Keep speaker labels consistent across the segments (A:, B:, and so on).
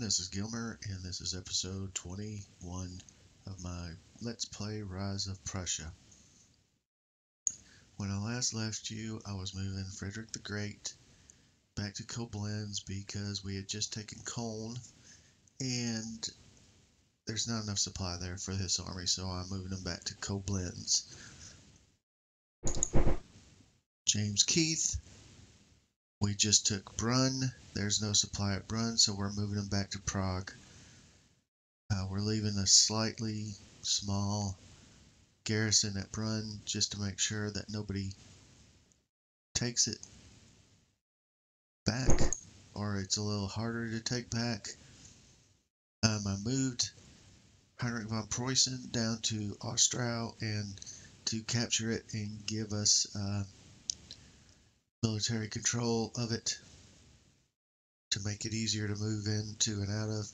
A: this is Gilmer, and this is episode 21 of my Let's Play Rise of Prussia. When I last left you, I was moving Frederick the Great back to Koblenz because we had just taken Cologne, and there's not enough supply there for this army, so I'm moving them back to Koblenz. James Keith, we just took Brunn. There's no supply at Brunn, so we're moving them back to Prague. We're leaving a slightly small garrison at Brunn just to make sure that nobody takes it back, or it's a little harder to take back. I moved Heinrich von Preußen down to Ostlau and to capture it and give us military control of it to make it easier to move into and out of.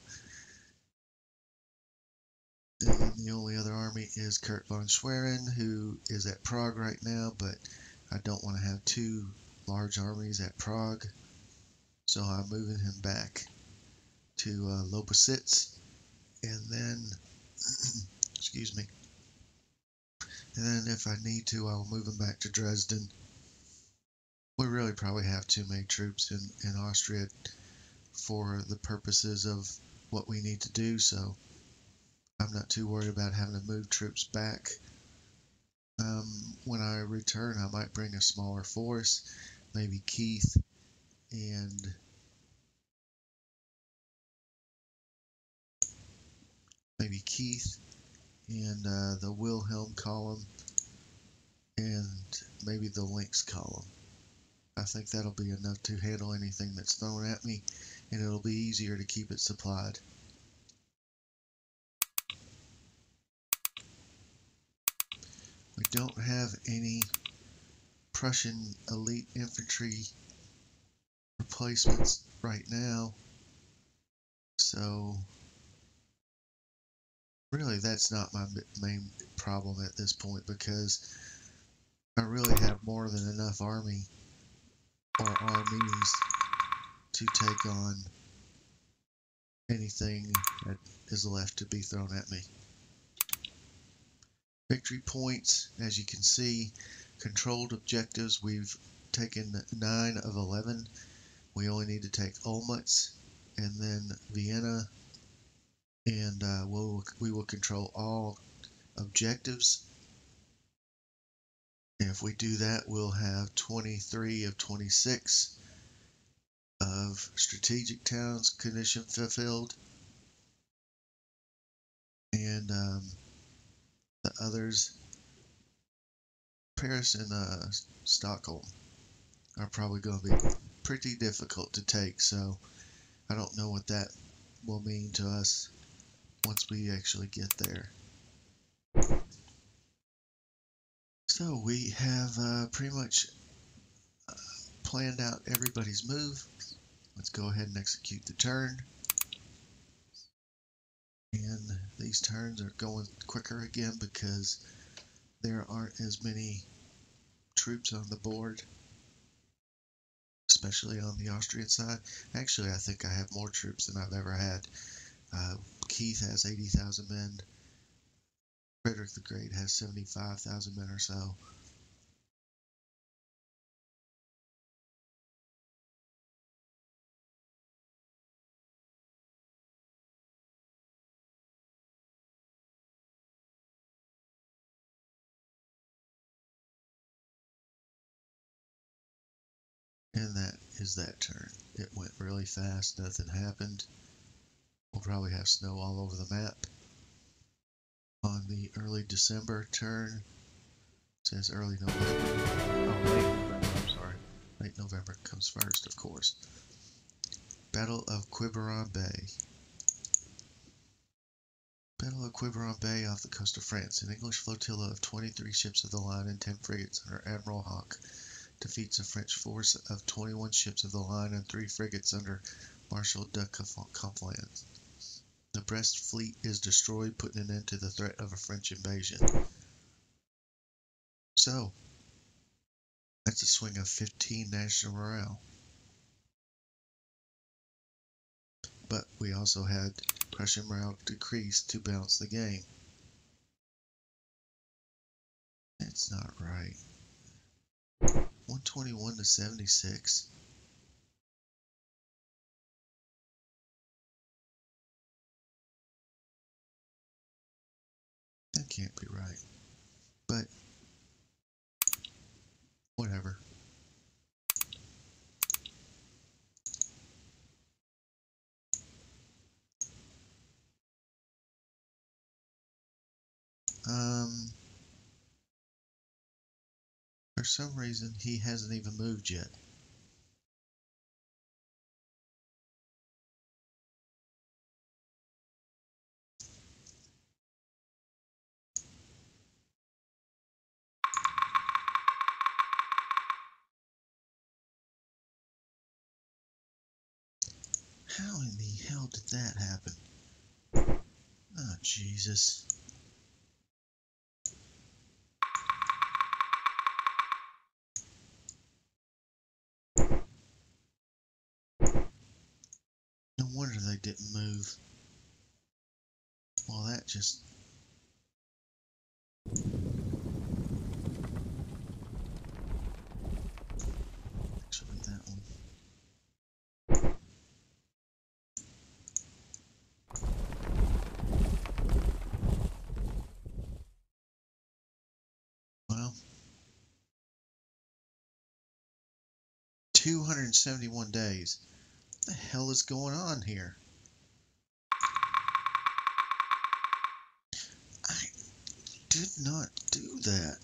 A: And then the only other army is Kurt von Schwerin, who is at Prague right now, but I don't want to have two large armies at Prague, so I'm moving him back to Lobositz, and then, excuse me, and then if I need to, I'll move him back to Dresden. We really probably have too many troops in Austria for the purposes of what we need to do, so I'm not too worried about having to move troops back. When I return, I might bring a smaller force, maybe Keith and the Wilhelm column and maybe the Lynx column. I think that'll be enough to handle anything that's thrown at me, and it'll be easier to keep it supplied. We don't have any Prussian elite infantry replacements right now, so really that's not my main problem at this point, because I really have more than enough army or armies to take on anything that is left to be thrown at me. Victory points, as you can see, controlled objectives, we've taken 9 of 11. We only need to take Olmütz and then Vienna, and we will control all objectives. If we do that, we'll have 23 of 26 of strategic towns condition fulfilled, and the others, Paris and Stockholm, are probably going to be pretty difficult to take, so I don't know what that will mean to us once we actually get there. So we have pretty much planned out everybody's move. Let's go ahead and execute the turn. And these turns are going quicker again because there aren't as many troops on the board, especially on the Austrian side. Actually, I think I have more troops than I've ever had. Keith has 80,000 men. Frederick the Great has 75,000 men or so. And that is that turn. It went really fast, nothing happened. We'll probably have snow all over the map. On the early December turn, it says early November. Oh, late November, I'm sorry. Late November comes first, of course. Battle of Quiberon Bay. Battle of Quiberon Bay off the coast of France. An English flotilla of 23 ships of the line and 10 frigates under Admiral Hawke defeats a French force of 21 ships of the line and 3 frigates under Marshal de Conflans. The Brest fleet is destroyed, putting an end to the threat of a French invasion. So, that's a swing of 15 national morale. but we also had Prussian morale decrease to balance the game. That's not right. 121 to 76. That can't be right. But whatever. For some reason he hasn't even moved yet. How in the hell did that happen? Oh, Jesus. No wonder they didn't move. Well, that just... Actually, that one. Well, 271 days. What the hell is going on here? I did not do that.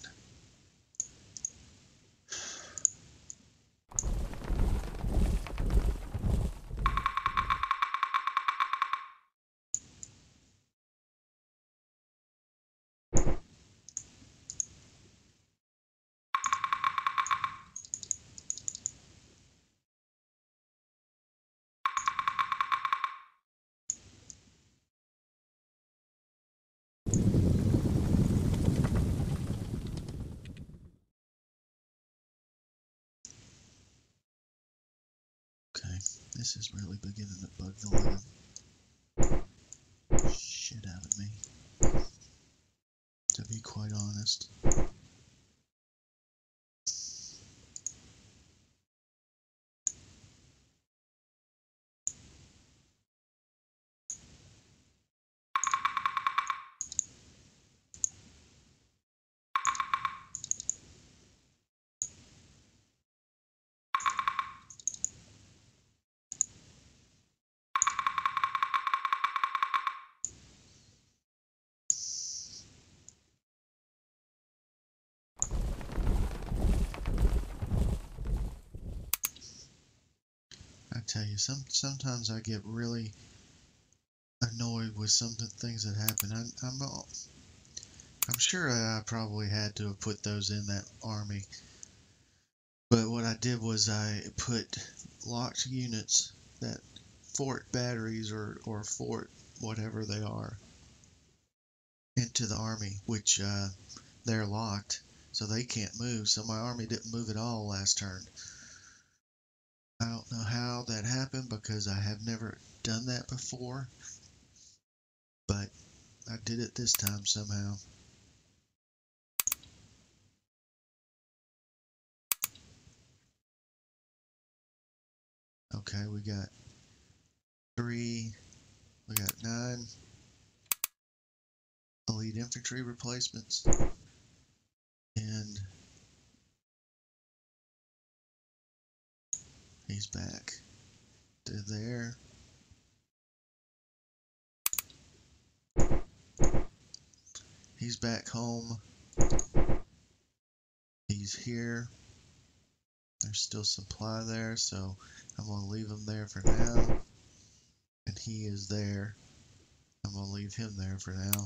A: Okay, this is really beginning to bug the living shit out of me, to be quite honest. I tell you, sometimes I get really annoyed with some of the things that happen. I'm sure I probably had to have put those in that army, but what I did was I put locked units, that fort batteries or fort whatever they are, into the army, which they're locked, so they can't move. So my army didn't move at all last turn. I don't know how that happened because I have never done that before, but I did it this time somehow. Okay, we got 9 elite infantry replacements, and he's back to there. He's back home. He's here. There's still supply there, so I'm going to leave him there for now. And he is there. I'm going to leave him there for now.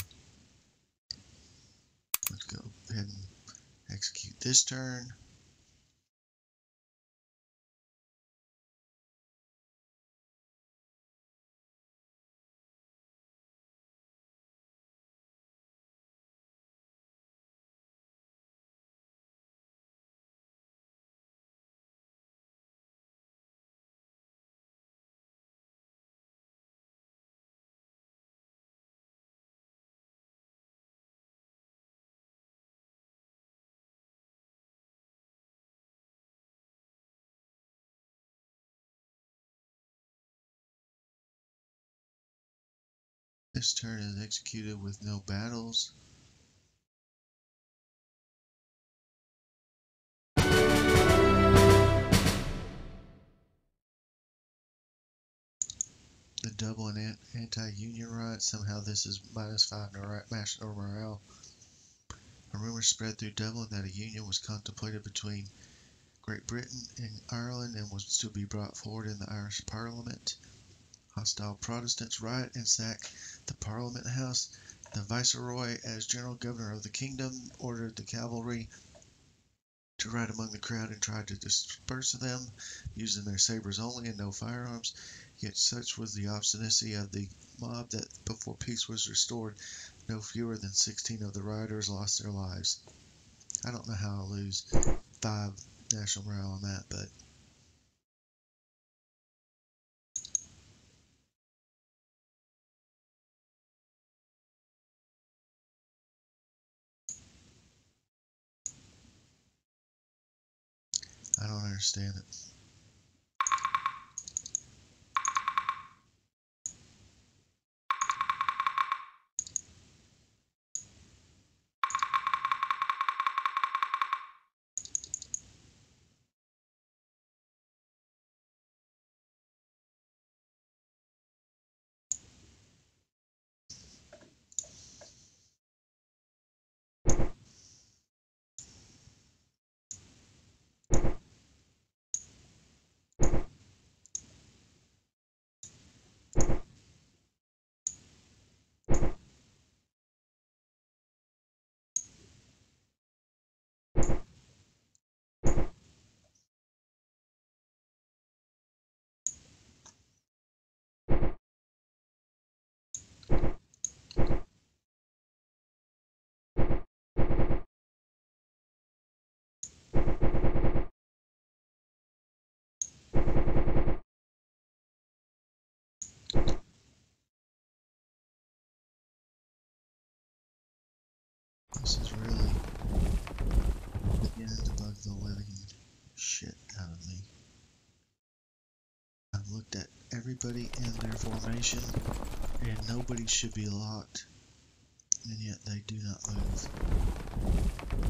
A: Let's go ahead and execute this turn. This turn is executed with no battles. The double and anti-union riots. Somehow this is -5 national morale. A rumor spread through Dublin that a union was contemplated between Great Britain and Ireland and was to be brought forward in the Irish Parliament. Hostile Protestants riot and sack the Parliament House. The Viceroy, as General Governor of the Kingdom, ordered the cavalry to ride among the crowd and tried to disperse them, using their sabers only and no firearms. Yet such was the obstinacy of the mob that before peace was restored, no fewer than 16 of the rioters lost their lives. I don't know how I lose 5 national morale on that, but I don't understand it. This is really beginning to bug the living shit out of me. I've looked at everybody in their formation, and nobody should be locked, and yet they do not move.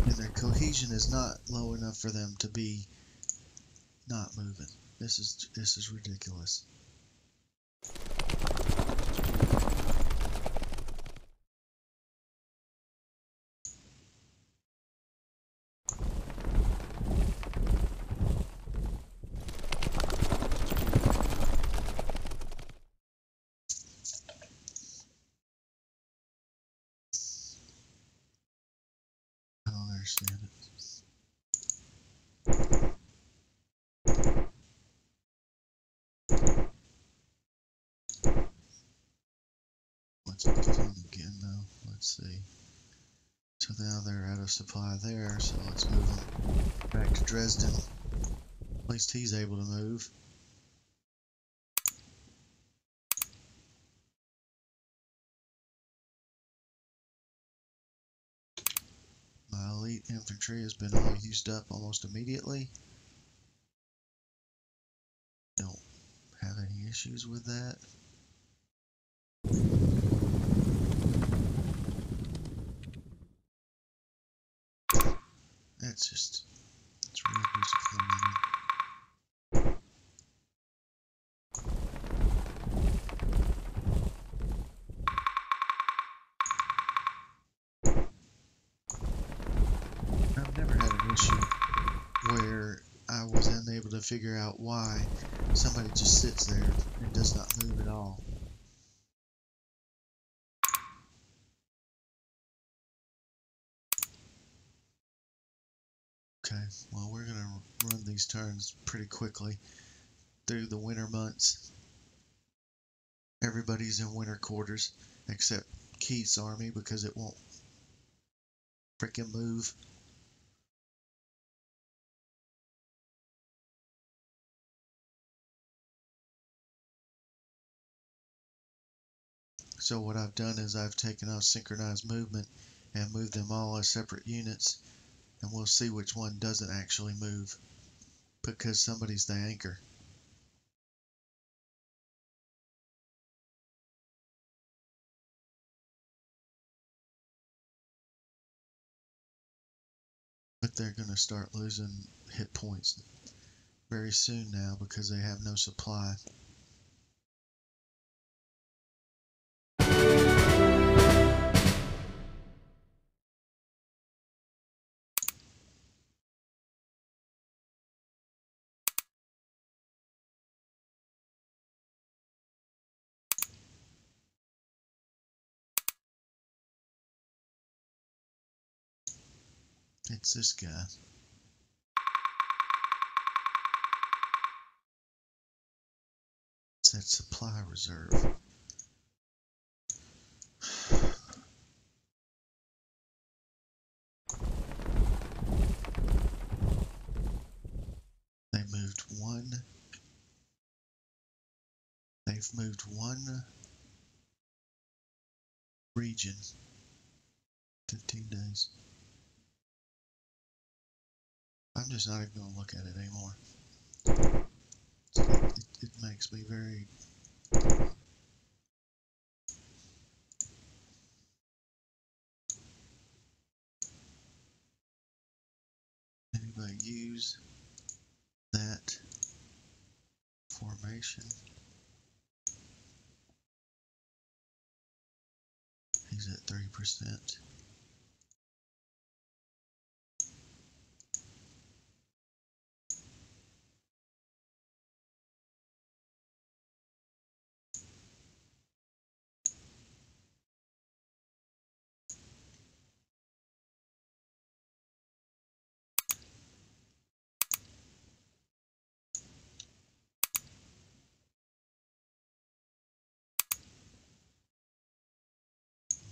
A: And their cohesion is not low enough for them to be not moving. This is ridiculous. I don't understand it. Let's look at him again though. Let's see. So now they're out of supply there, so let's move them back to Dresden. At least he's able to move. My elite infantry has been all used up almost immediately. Don't have any issues with that. It's really disappointing. I've never had an issue where I was unable to figure out why somebody just sits there and does not move at all. Okay, well we're gonna run these turns pretty quickly through the winter months. Everybody's in winter quarters except Keith's army because it won't freaking move. So what I've done is I've taken off synchronized movement and moved them all as separate units, and we'll see which one doesn't actually move because somebody's the anchor. they're going to start losing hit points very soon now because they have no supply. It's this guy. It's that supply reserve. They moved one. They've moved one region. 15 days. I'm just not even going to look at it anymore. It makes me very... Anybody use that formation? He's at 3%.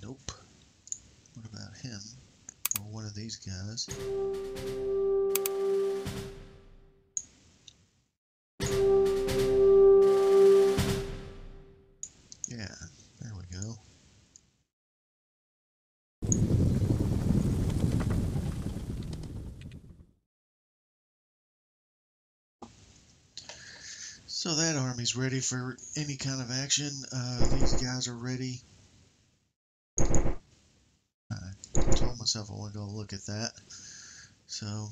A: Nope. What about him? Or one of these guys? Yeah, there we go. So that army's ready for any kind of action. These guys are ready. I told myself I want to go look at that. So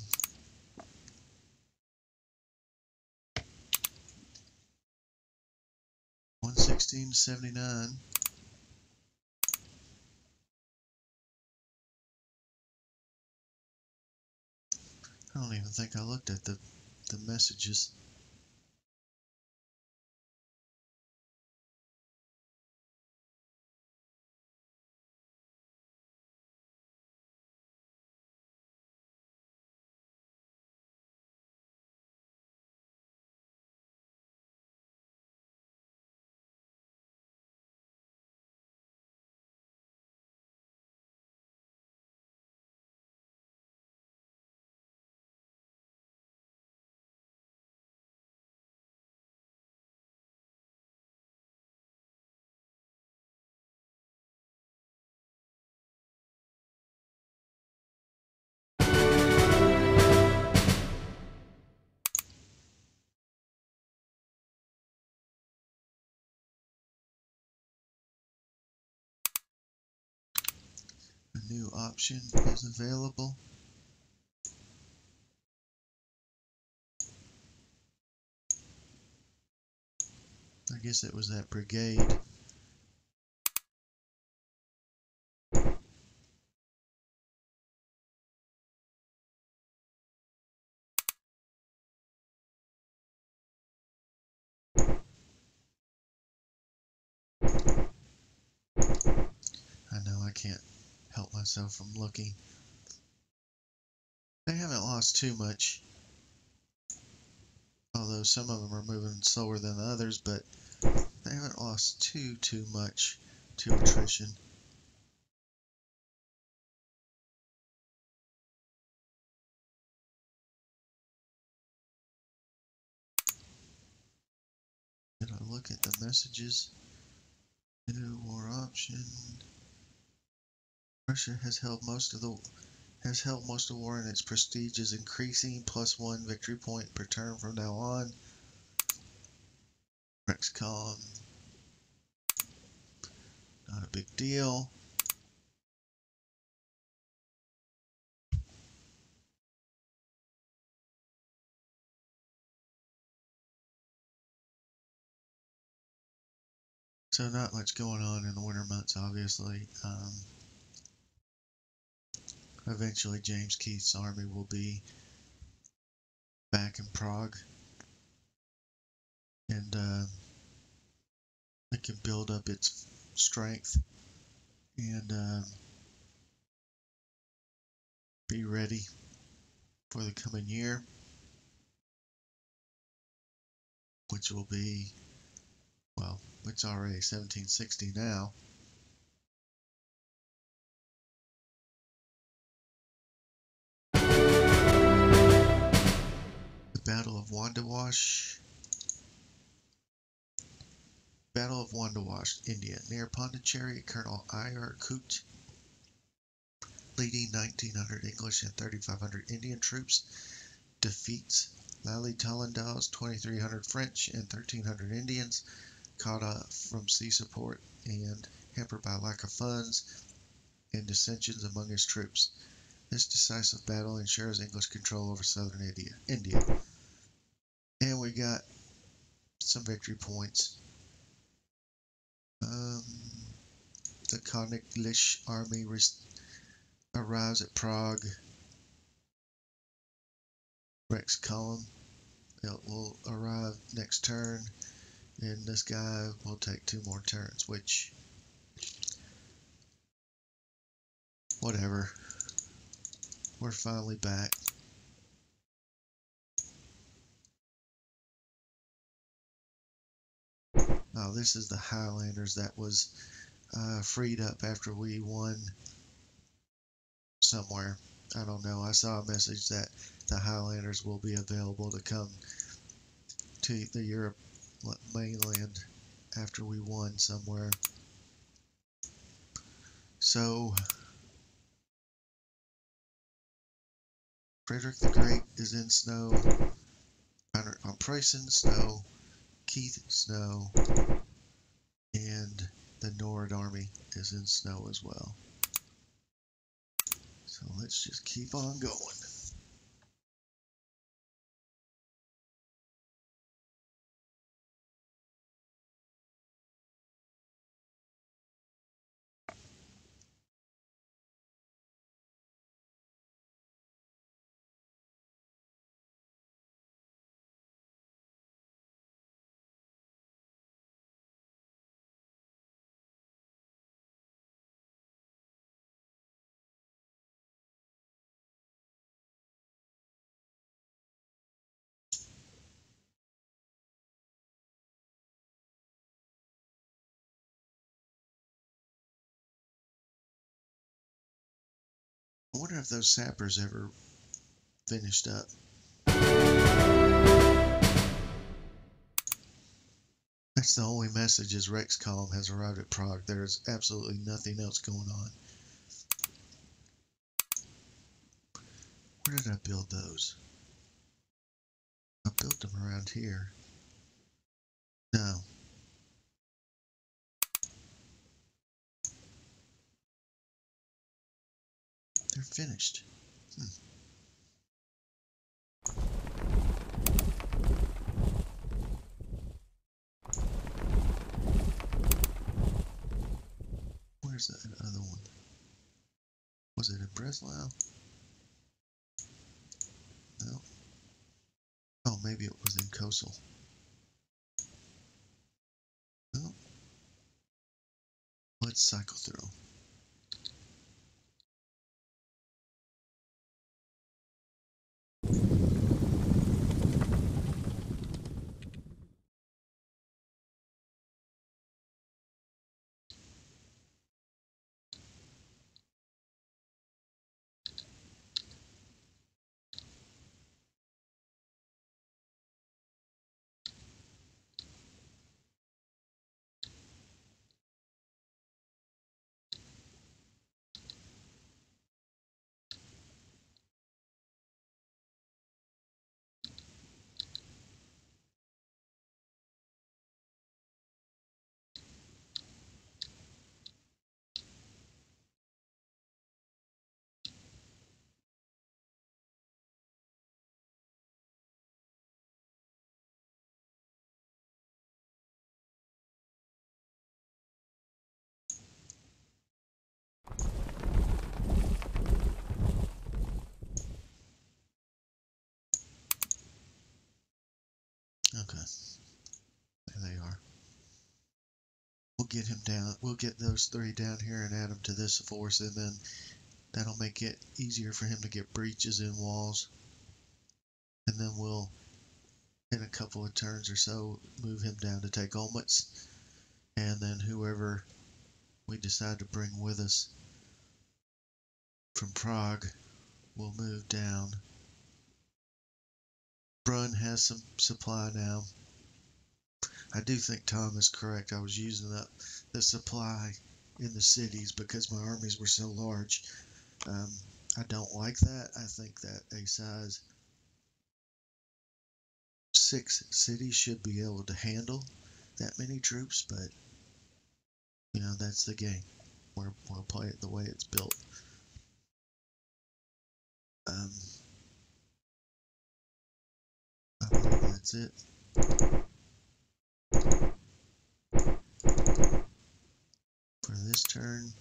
A: 116.79. I don't even think I looked at the messages. A new option is available. I guess it was that brigade. I know I can't help myself from looking. They haven't lost too much, although some of them are moving slower than others, but they haven't lost too much to attrition. Did I look at the messages? New war option. Prussia has held most of the war, and its prestige is increasing. +1 victory point per turn from now on. Next column. Not a big deal. So not much going on in the winter months, obviously. Eventually James Keith's army will be back in Prague, and it can build up its strength and be ready for the coming year, which will be, well, it's already 1760 now. The Battle of Wandiwash. Battle of Wandiwash, India. Near Pondicherry, Colonel I.R. Coote, leading 1,900 English and 3,500 Indian troops, defeats Lally Tollendal's 2,300 French and 1,300 Indians, caught off from sea support and hampered by lack of funds and dissensions among his troops. This decisive battle ensures English control over southern India. And we got some victory points. The Königlish army arrives at Prague. Rex column. It will arrive next turn, and this guy will take 2 more turns, which, whatever. We're finally back. Oh, this is the Highlanders that was freed up after we won somewhere. I don't know. I saw a message that the Highlanders will be available to come to the Europe mainland after we won somewhere. So Frederick the Great is in snow. On Preußen, snow. Keith, snow. And the Nord army is in snow as well. So let's just keep on going. I wonder if those sappers ever finished up. That's the only message is Rex column has arrived at Prague. There is absolutely nothing else going on. Where did I build those? I built them around here. No. They're finished. Where's that other one? Was it in Breslau? No. Oh, maybe it was in Kosel. No. Let's cycle through. Okay, there they are. We'll get him down. We'll get those 3 down here and add them to this force, and then that'll make it easier for him to get breaches in walls. And then we'll, in a couple of turns or so, move him down to take Olmütz, and then whoever we decide to bring with us from Prague will move down. Brunn has some supply now. I do think Tom is correct. I was using up the supply in the cities because my armies were so large. I don't like that. I think that a size 6 city should be able to handle that many troops, but you know, that's the game. We'll play it the way it's built. I believe that's it. For this turn.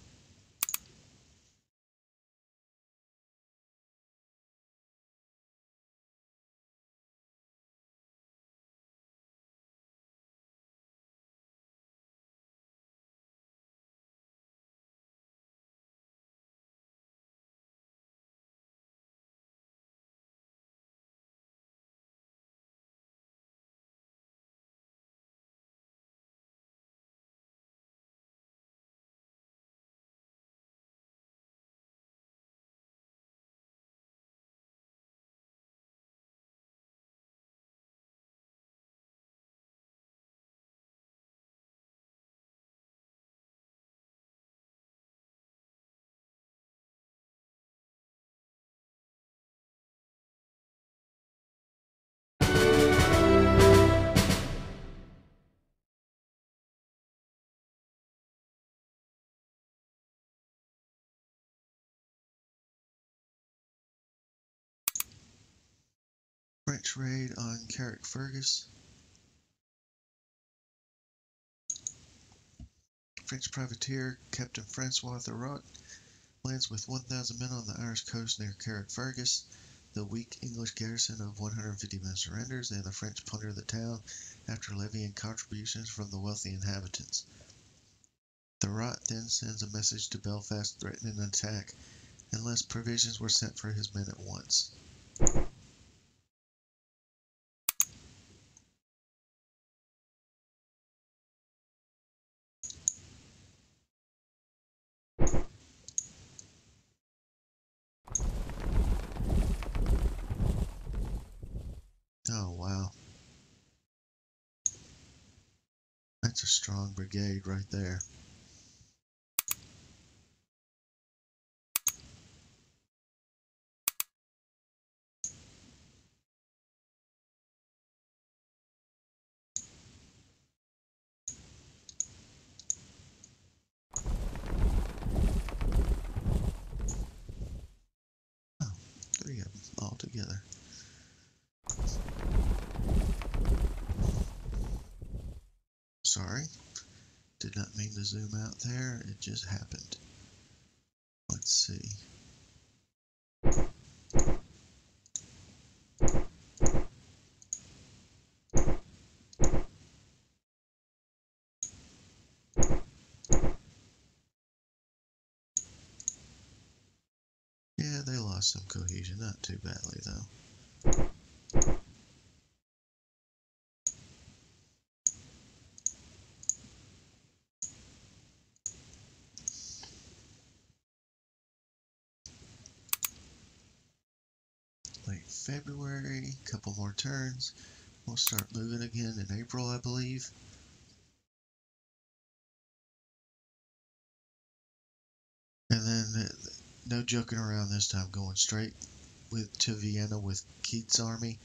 A: French raid on Carrickfergus. French privateer Captain Francois Thurot lands with 1,000 men on the Irish coast near Carrickfergus. The weak English garrison of 150 men surrenders, and the French plunder the town after levying contributions from the wealthy inhabitants. Thurot then sends a message to Belfast threatening an attack unless provisions were sent for his men at once. Oh, wow. That's a strong brigade right there. Oh, 3 of them all together. Sorry, did not mean to zoom out there, it just happened. Let's see. Yeah, they lost some cohesion, not too badly though. Late February, couple more turns. We'll start moving again in April, I believe. And then no joking around this time, going straight to Vienna with Keith's army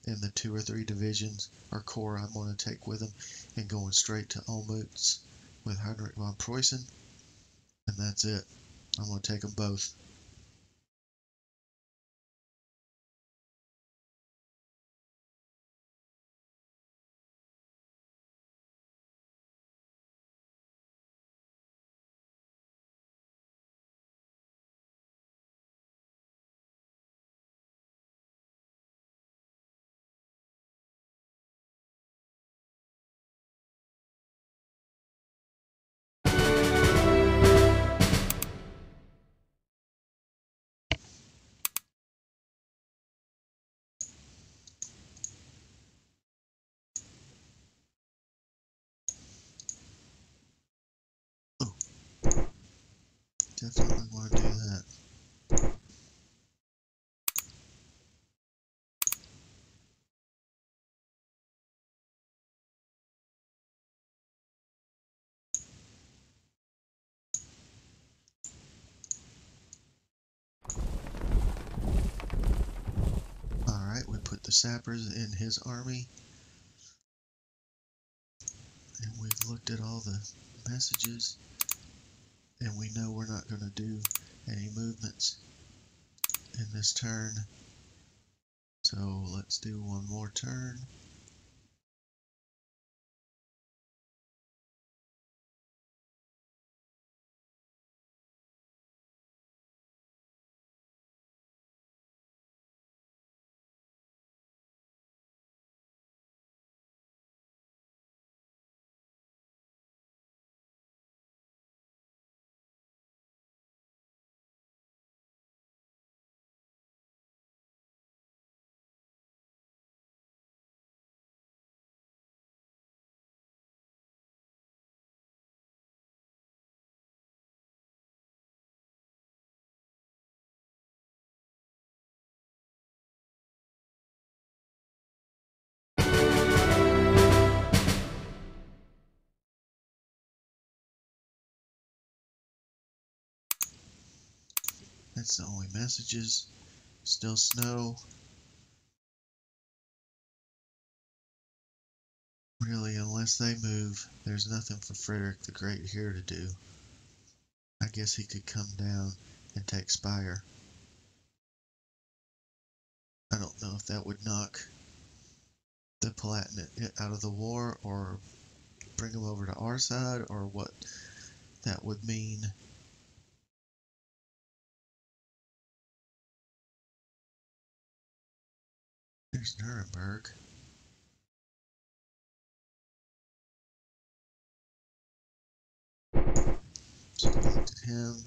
A: and the 2 or 3 divisions or corps I'm going to take with him, and going straight to Olmütz with Heinrich von Preußen, and that's it. I'm going to take them both. Definitely want to do that. Alright, we put the sappers in his army. And we've looked at all the messages. And we know we're not going to do any movements in this turn. So let's do one more turn. That's the only messages. Still snow. Really, unless they move, there's nothing for Frederick the Great here to do. I guess he could come down and take Spire. I don't know if that would knock the Palatinate out of the war or bring them over to our side or what that would mean. There's Nuremberg. So we looked at him.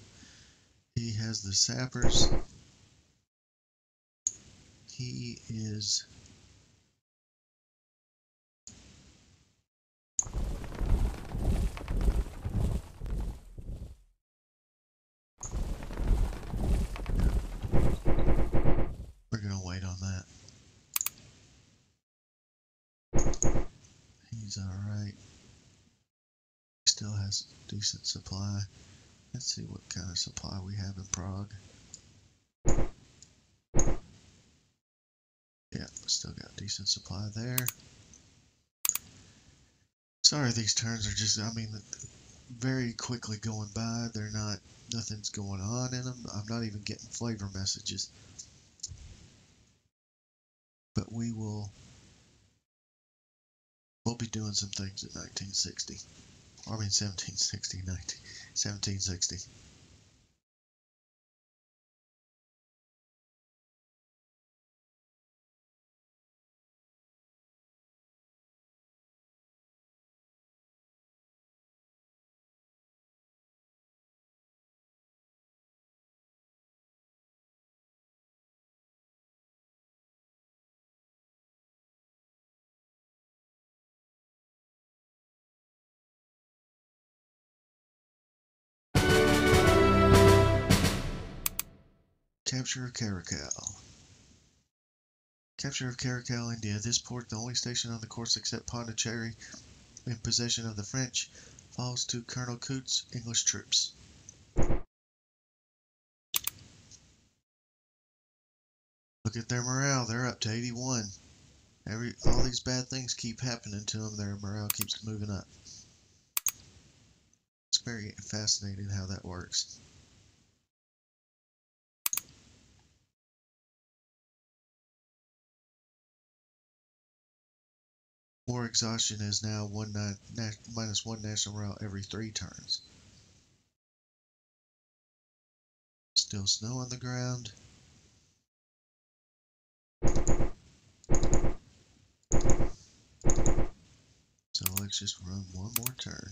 A: He has the sappers. He is we're gonna wait on that. He's alright. Still has decent supply. Let's see what kind of supply we have in Prague. Yeah, still got decent supply there. Sorry, these turns are just, I mean, very quickly going by. They're not, nothing's going on in them. I'm not even getting flavor messages. But we'll be doing some things at 1960. I mean 1760, 1760. Capture of Caracal. Capture of Caracal, India. This port, the only station on the course except Pondicherry in possession of the French, falls to Colonel Coote's English troops. Look at their morale. They're up to 81. All these bad things keep happening to them. Their morale keeps moving up. It's very fascinating how that works. War exhaustion is now minus 1 national morale every 3 turns. Still snow on the ground. So let's just run one more turn.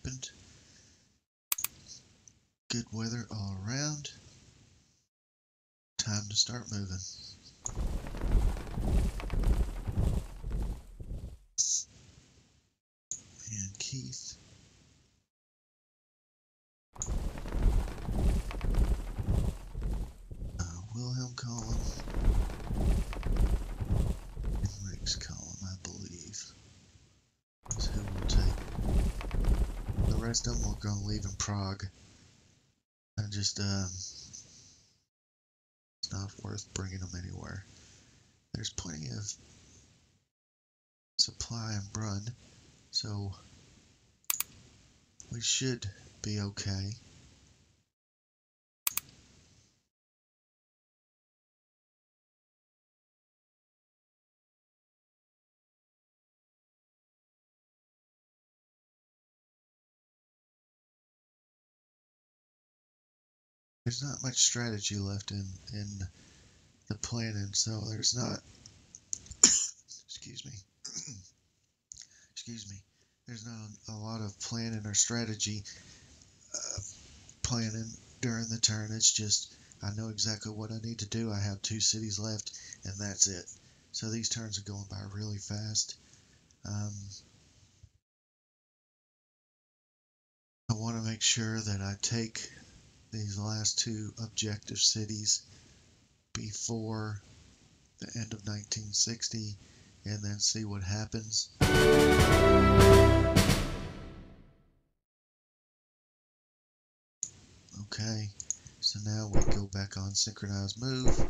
A: happened. Good weather all around. Time to start moving. And Keith. Wilhelm column. And Rick's column, I believe. That's who we'll take. The rest of them we're going to leave in Prague. And just, it's not worth bringing them anywhere. There's plenty of supply in Brunn, so we should be okay. There's not much strategy left in the planning, so there's not, excuse me, excuse me, there's not a lot of planning or strategy planning during the turn. It's just, I know exactly what I need to do. I have 2 cities left, and that's it. So these turns are going by really fast. I want to make sure that I take these last 2 objective cities before the end of 1960 and then see what happens. Okay, so now we go back on synchronized move.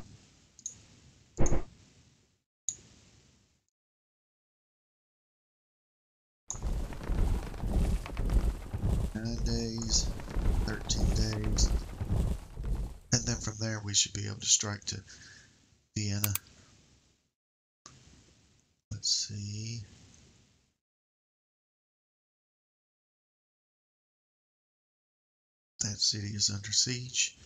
A: Days, 13 days, and then from there we should be able to strike to Vienna. Let's see. That city is under siege.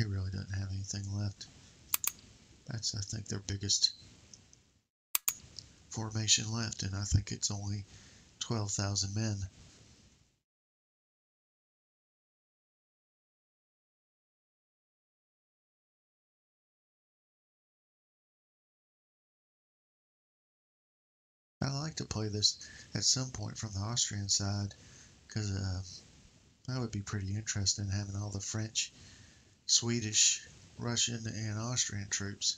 A: He really doesn't have anything left. That's, I think, their biggest formation left, and I think it's only 12,000 men. I like to play this at some point from the Austrian side, because that would be pretty interesting, having all the French, Swedish, Russian, and Austrian troops.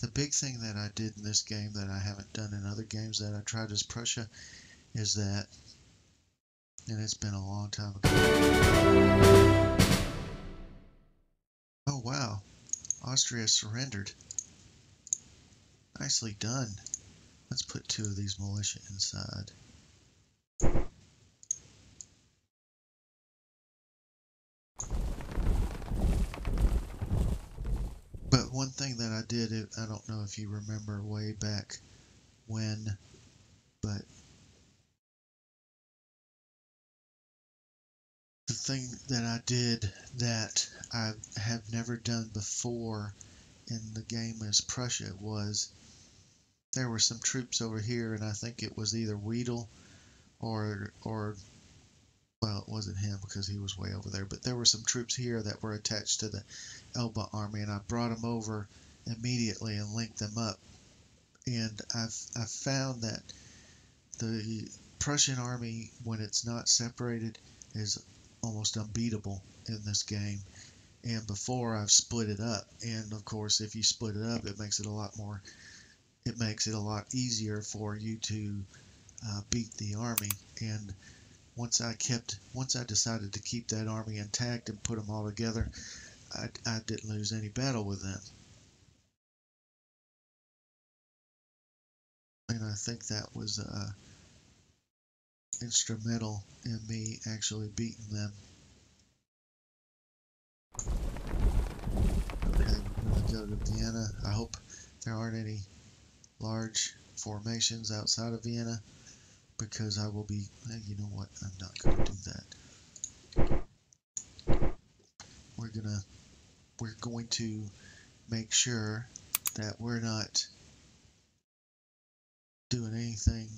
A: The big thing that I did in this game that I haven't done in other games that I tried as Prussia is that, and it's been a long time ago. Oh wow, Austria surrendered. Nicely done. Let's put 2 of these militia inside. But one thing that I did, I don't know if you remember way back when, but the thing that I did that I have never done before in the game as Prussia was, there were some troops over here, and I think it was either Weidel or well, it wasn't him because he was way over there, but there were some troops here that were attached to the Elba army, and I brought them over immediately and linked them up. And I've found that the Prussian army, when it's not separated, is almost unbeatable in this game. And before, I've split it up, and of course, if you split it up, it makes it a lot more. It makes it a lot easier for you to beat the army. And once I decided to keep that army intact and put them all together, I didn't lose any battle with them. And I think that was instrumental in me actually beating them. outside of Vienna. I hope there aren't any large formations outside of Vienna, because I will be, you know what, I'm not going to do that. We're going to make sure that we're not doing anything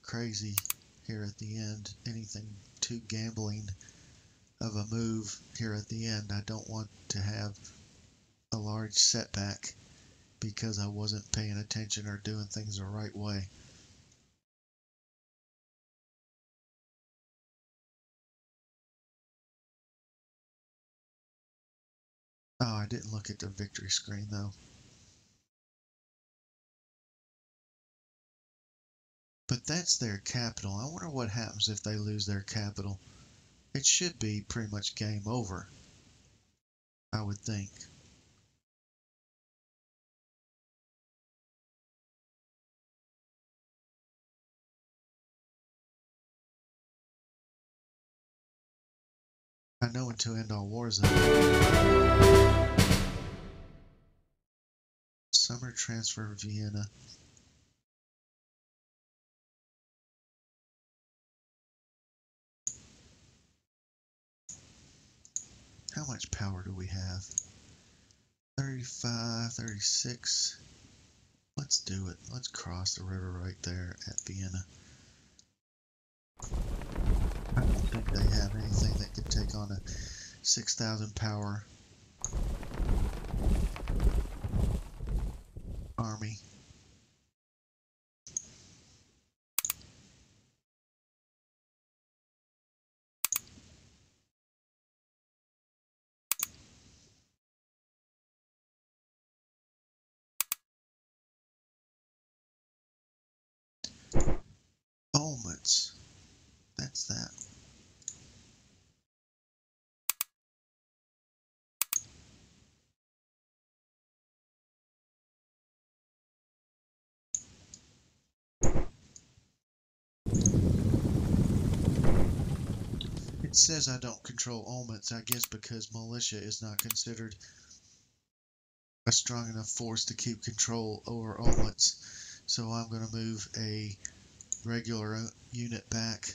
A: crazy here at the end, anything too gambling of a move here at the end. I don't want to have a large setback because I wasn't paying attention or doing things the right way. Oh, I didn't look at the victory screen though. But that's their capital. I wonder what happens if they lose their capital. It should be pretty much game over, I would think. I know until end all wars. Summer transfer Vienna. How much power do we have? 35, 36. Let's do it. Let's cross the river right there at Vienna. I don't think they have anything that could take on a 6,000 power army. Olmutz. That's that. It says I don't control Olmutz, I guess because militia is not considered a strong enough force to keep control over Olmutz. So I'm going to move a regular unit back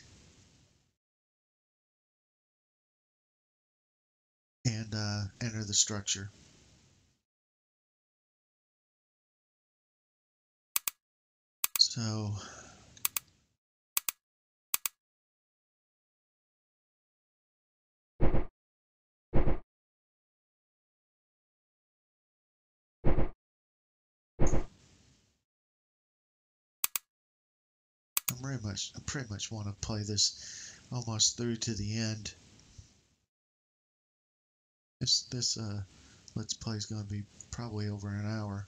A: and enter the structure. So I pretty much want to play this almost through to the end. This let's play is going to be probably over an hour.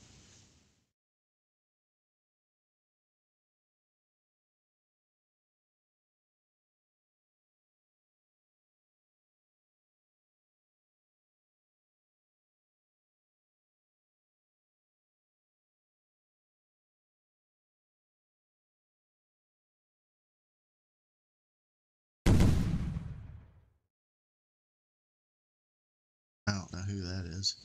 A: I don't know who that is.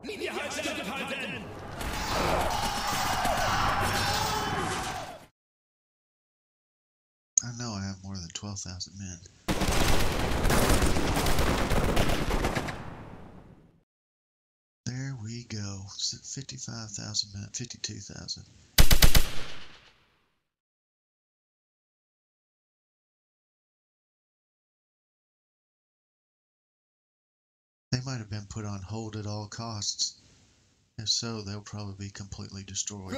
A: I know I have more than 12,000 men. There we go. 55,000 men, 52,000. might have been put on hold at all costs. If so, they'll probably be completely destroyed.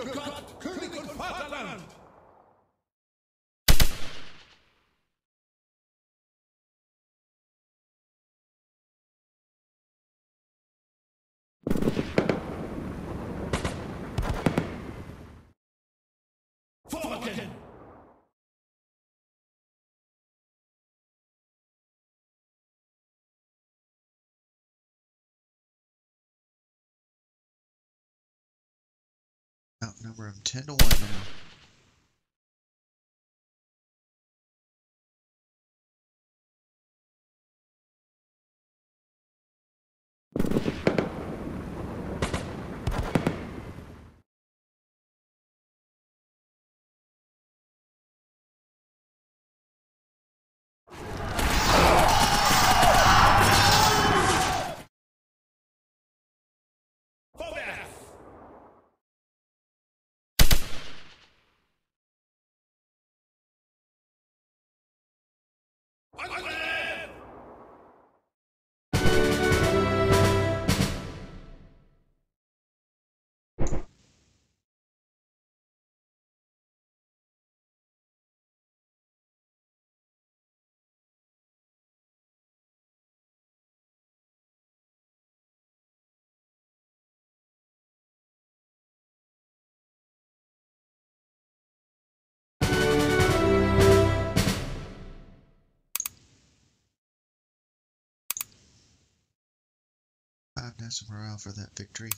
A: Outnumber them 10-1 now. Nice morale for that victory.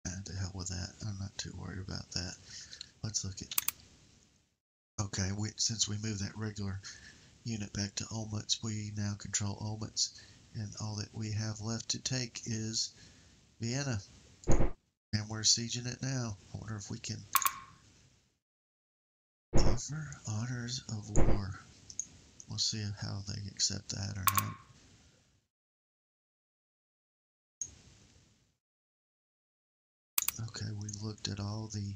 A: And to hell with that. I'm not too worried about that. Let's look at... Okay, since we moved that regular unit back to Olmütz, we now control Olmütz. And all that we have left to take is Vienna. And we're sieging it now. I wonder if we can offer honors of war. We'll see how they accept that or not. Okay, we looked at all the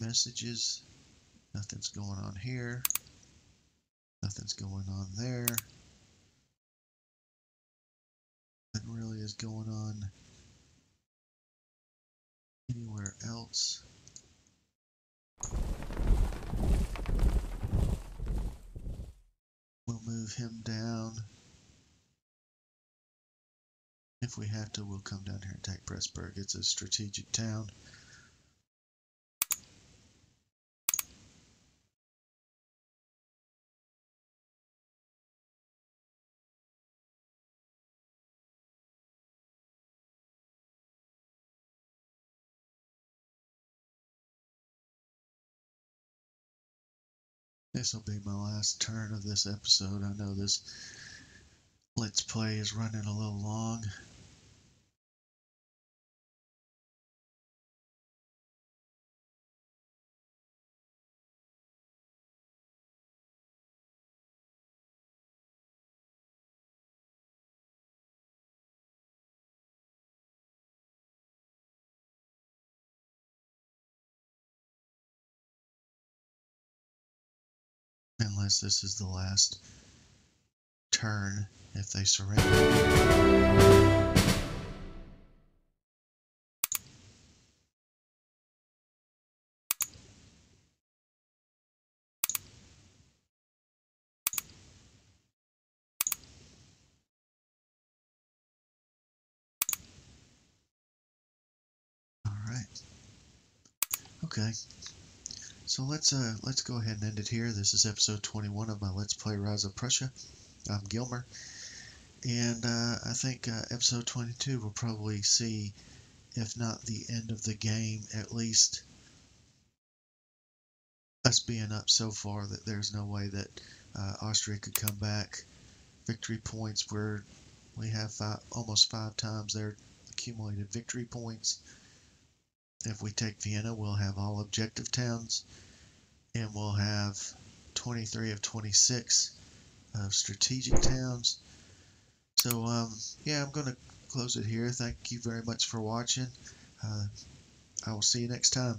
A: messages. Nothing's going on here. Nothing's going on there. Nothing really is going on anywhere else. We'll move him down. If we have to, we'll come down here and take Pressburg. It's a strategic town. This will be my last turn of this episode. I know this Let's Play is running a little long. Unless this is the last turn, if they surrender. All right. Okay. So let's go ahead and end it here. This is episode 21 of my Let's Play Rise of Prussia. I'm Gilmer, and I think episode 22 will probably see, if not the end of the game, at least us being up so far that there's no way that Austria could come back. Victory points where we have almost 5 times their accumulated victory points. If we take Vienna, we'll have all objective towns, and we'll have 23 of 26 of strategic towns. So, yeah, I'm going to close it here. Thank you very much for watching. I will see you next time.